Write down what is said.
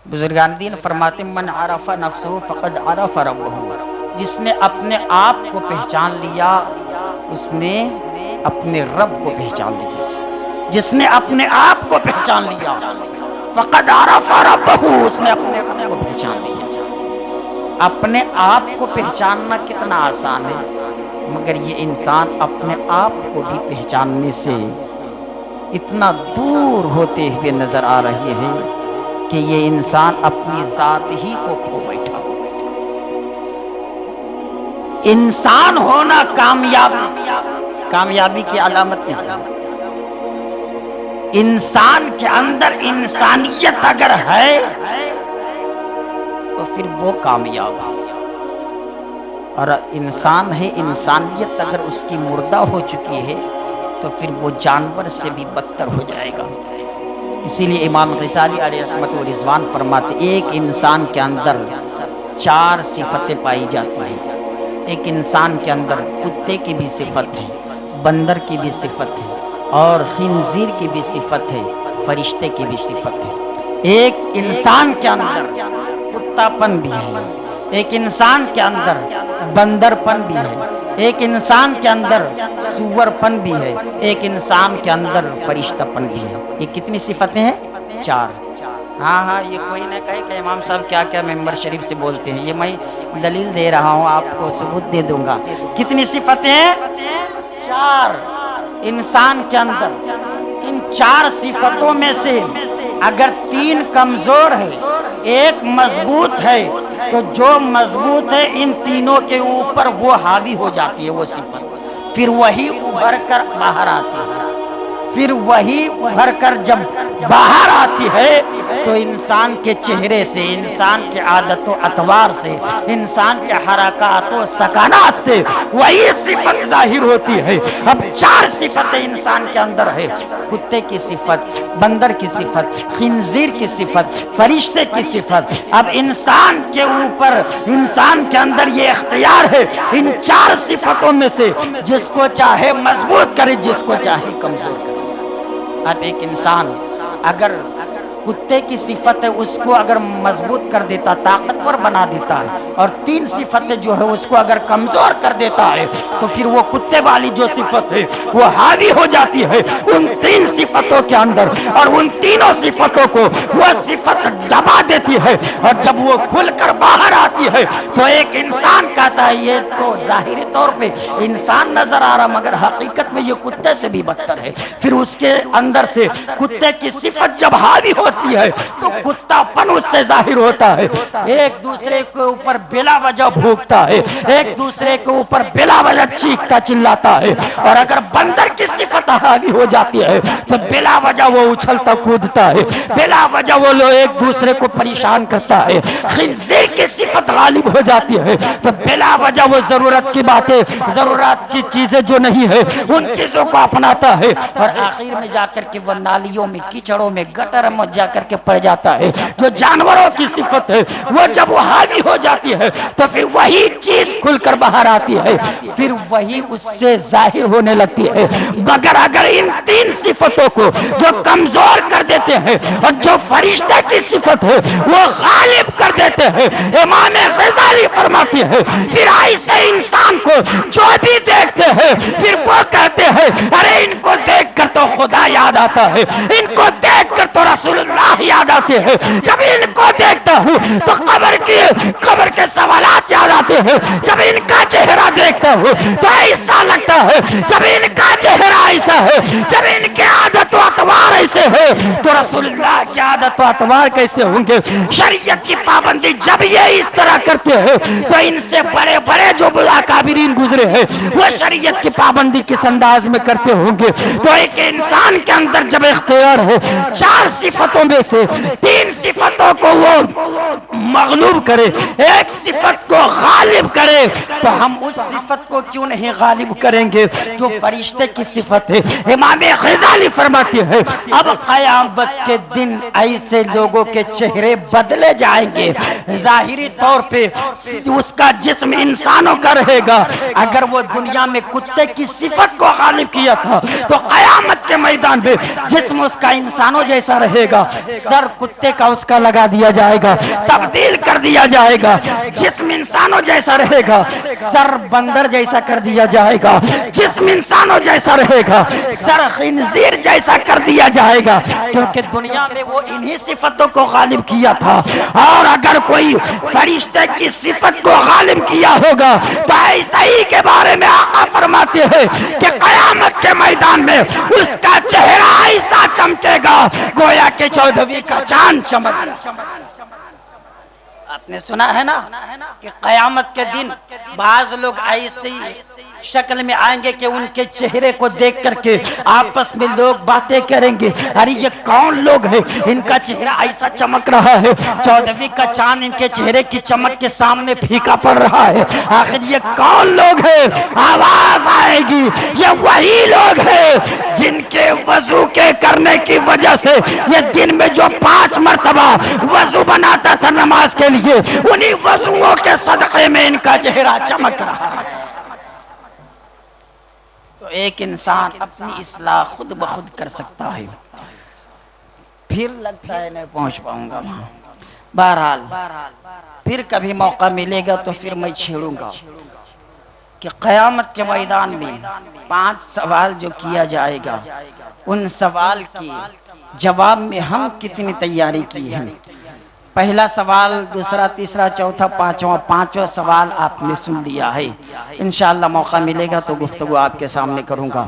بزرگان دین فرماتے من عرف نفسہ فقد عرف ربہ، جس نے اپنے آپ کو پہچان لیا اس نے اپنے رب کو پہچان لیا، جس نے اپنے آپ کو پہچان لیا فقد عرف ربہ، اس نے اپنے رب کو پہچان لیا۔ اپنے آپ کو پہچاننا کتنا آسان ہے، مگر یہ انسان اپنے آپ کو بھی پہچاننے سے اتنا دور ہوتے ہوئے نظر آ رہے ہیں کہ یہ انسان اپنی ذات ہی کو کھو بیٹھا۔ انسان ہونا کامیابی کی علامت نہیں، انسان کے اندر انسانیت اگر ہے تو پھر وہ کامیاب ہے، اور انسان ہے انسانیت اگر اس کی مردہ ہو چکی ہے تو پھر وہ جانور سے بھی بدتر ہو جائے گا۔ اسی لیے امام غزالی علیہ رحمت و رضوان فرماتے ایک انسان کے اندر 4 صفتیں پائی جاتی ہیں۔ ایک انسان کے اندر کتے کی بھی صفت ہے، بندر کی بھی صفت ہے، اور خنزیر کی بھی صفت ہے، فرشتے کی بھی صفت ہے۔ ایک انسان کے اندر کتا پن بھی ہے، ایک انسان کے اندر بندر پن بھی ہے، ایک انسان کے اندر سور پن بھی ہے، ایک انسان کے اندر فرشتہ پن بھی ہے۔ یہ کتنی صفتیں ہیں؟ 4۔ ہاں یہ کوئی نہ کہے کہ امام صاحب کیا کیا ممبر شریف سے بولتے ہیں، یہ میں دلیل دے رہا ہوں، آپ کو ثبوت دے دوں گا۔ کتنی صفتیں ہیں؟ 4 انسان کے اندر۔ ان 4 صفتوں میں سے اگر 3 کمزور ہے، ایک مضبوط ہے، تو جو مضبوط ہے ان تینوں کے اوپر وہ حاوی ہو جاتی ہے وہ صفت، پھر وہی ابھر کر باہر آتی ہے۔ پھر وہی ابھر کر جب باہر آتی ہے تو انسان کے چہرے سے، انسان کے عادت و اطوار سے، انسان کے حرکات و سکانات سے وہی صفت ظاہر ہوتی ہے۔ اب 4 صفتیں انسان کے اندر ہے، کتے کی صفت، بندر کی صفت، خنزیر کی صفت، فرشتے کی صفت۔ اب انسان کے اوپر، انسان کے اندر یہ اختیار ہے ان 4 صفتوں میں سے جس کو چاہے مضبوط کرے، جس کو چاہے کمزور کرے۔ اب ایک انسان اگر کتے کی صفت ہے اس کو اگر مضبوط کر دیتا، طاقتور بنا دیتا ہے، اور 3 صفتیں جو ہے اس کو اگر کمزور کر دیتا ہے تو پھر وہ کتے والی جو صفت ہے وہ حاوی ہو جاتی ہے ان 3 صفتوں کے اندر، اور ان تینوں صفتوں کو وہ صفت دبا دیتی ہے، اور جب وہ کھل کر باہر آتی ہے تو ایک انسان کہتا ہے یہ تو ظاہری طور پہ انسان نظر آ رہا مگر حقیقت میں یہ کتے سے بھی بدتر ہے۔ پھر اس کے اندر سے کتے کی صفت جب حاوی ہوتی ہے تو کتا پن اس سے ظاہر ہوتا ہے، ایک دوسرے کے اوپر بلا وجہ بھوکتا ہے، ایک دوسرے کے اوپر بلا وجہ چیختا چلاتا ہے، اور اگر بندر کی صفت حاوی ہو جاتی ہے تو بلا وجہ وہ اچھلتا کودتا ہے، بلا وجہ وہ لوگ ایک دوسرے کو پریشان کرتا ہے۔ خنزیر کی صفت غالب ہو جاتی ہے تو بلا وجہ وہ ضرورت کی باتیں، ضرورت کی چیزیں جو نہیں ہے ان چیزوں کو اپناتا ہے، اور آخر میں جا کر کے وہ نالیوں میں، کیچڑوں میں، گٹر میں جا کر کے پڑ جاتا ہے۔ جو جانوروں کی صفت ہے وہ جب وہ حاوی ہو جاتی ہے تو پھر وہی چیز کھل کر باہر آتی ہے، پھر وہی اس سے ظاہر ہونے لگتی ہے۔ مگر اگر ان 3 صفتوں کو جو کمزور کر دیتے ہیں اور جو فرشتہ کی صفت ہے وہ غالب کر دیتے ہیں، امام غزالی فرماتی ہے پھر ایسے انسان کو جو بھی دیکھتے ہیں پھر وہ کہتے ہیں ارے ان کو دیکھ کر تو خدا یاد آتا ہے، ان کو دیکھ کر تو رسول اللہ یاد آتے ہیں، جب ان کو دیکھتا ہوں تو قبر کے سوالات یاد آتے ہیں، جب ان کا چہرہ دیکھتا ہوں تو ایسا لگتا ہے، جب ان کا چہرہ ایسا ہے، جب ان کے عادت و اطوار ایسے ہے تو رسول اللہ کی عادت و اطوار کیسے ہوں گے۔ شریعت کی پابندی جب یہ اس طرح کرتے ہیں تو ان سے بڑے بڑے جو اکابرین گزرے ہیں وہ شریعت کی پابندی کس انداز میں کرتے ہوں گے۔ تو ایک انسان کے اندر جب اختیار ہے 4 صفتوں میں سے 3 صفتوں کو وہ مغلوب کرے، ایک صفت کو غالب کرے، تو ہم اس صفت کو کیوں نہیں غالب کریں گے جو فرشتے کی صفت ہے؟ امام غزالی فرماتے ہیں اب قیامت کے دن ایسے لوگوں کے چہرے بدلے جائیں گے، ظاہری طور پہ اس کا جسم انسانوں کا رہے گا، اگر وہ دنیا میں کتے کی صفت کو غالب کیا تھا تو قیامت کے میدان میں جسم اس کا انسانوں جیسا رہے گا، سر کتے کا اس کا لگا دیا جائے گا، تبدیل کر دیا جائے گا، جسم انسانوں جیسا رہے گا، سر بندر جیسا کر دیا جائے گا، جسم انسانوں جیسا رہے گا، سر خنزیر جیسا کر دیا جائے گا، کیونکہ دنیا میں وہ انہی صفتوں کو غالب کیا تھا۔ اور اگر کوئی فرشتے کی صفت کو غالب کیا ہوگا تو ایسا ہی کے بارے میں آقا فرماتے ہیں کہ قیامت کے میدان میں اس کا چہرہ ایسا چمکے گا گویا کہ 14ویں کا چاند چمک۔ آپ نے سنا ہے نا کہ قیامت کے دن بعض لوگ ایسی شکل میں آئیں گے کہ ان کے چہرے کو دیکھ کر کے آپس میں لوگ باتیں کریں گے، ارے یہ کون لوگ ہیں، ان کا چہرہ ایسا چمک رہا ہے، 14ویں کا چاند ان کے چہرے کی چمک کے سامنے پھیکا پڑ رہا ہے، آخر یہ کون لوگ ہیں؟ آواز آئے گی یہ وہی لوگ ہیں جن کے وضو کے کرنے کی وجہ سے یہ دن میں جو 5 مرتبہ وضو بناتا تھا نماز کے لیے، انہی وضوؤں کے صدقے میں ان کا چہرہ چمک رہا ہے۔ تو ایک انسان اپنی اصلاح خود بخود کر سکتا ہے، پھر لگتا ہے نہیں پہنچ پاؤں گا وہاں، بہرحال پھر کبھی موقع ملے گا تو پھر میں چھیڑوں گا کہ قیامت کے میدان میں 5 سوال جو کیا جائے گا، ان سوال کی جواب میں ہم کتنی تیاری کی ہیں۔ پہلا سوال، دوسرا، تیسرا، چوتھا، پانچواں سوال آپ نے سن لیا ہے، انشاءاللہ موقع ملے گا تو گفتگو آپ کے سامنے کروں گا۔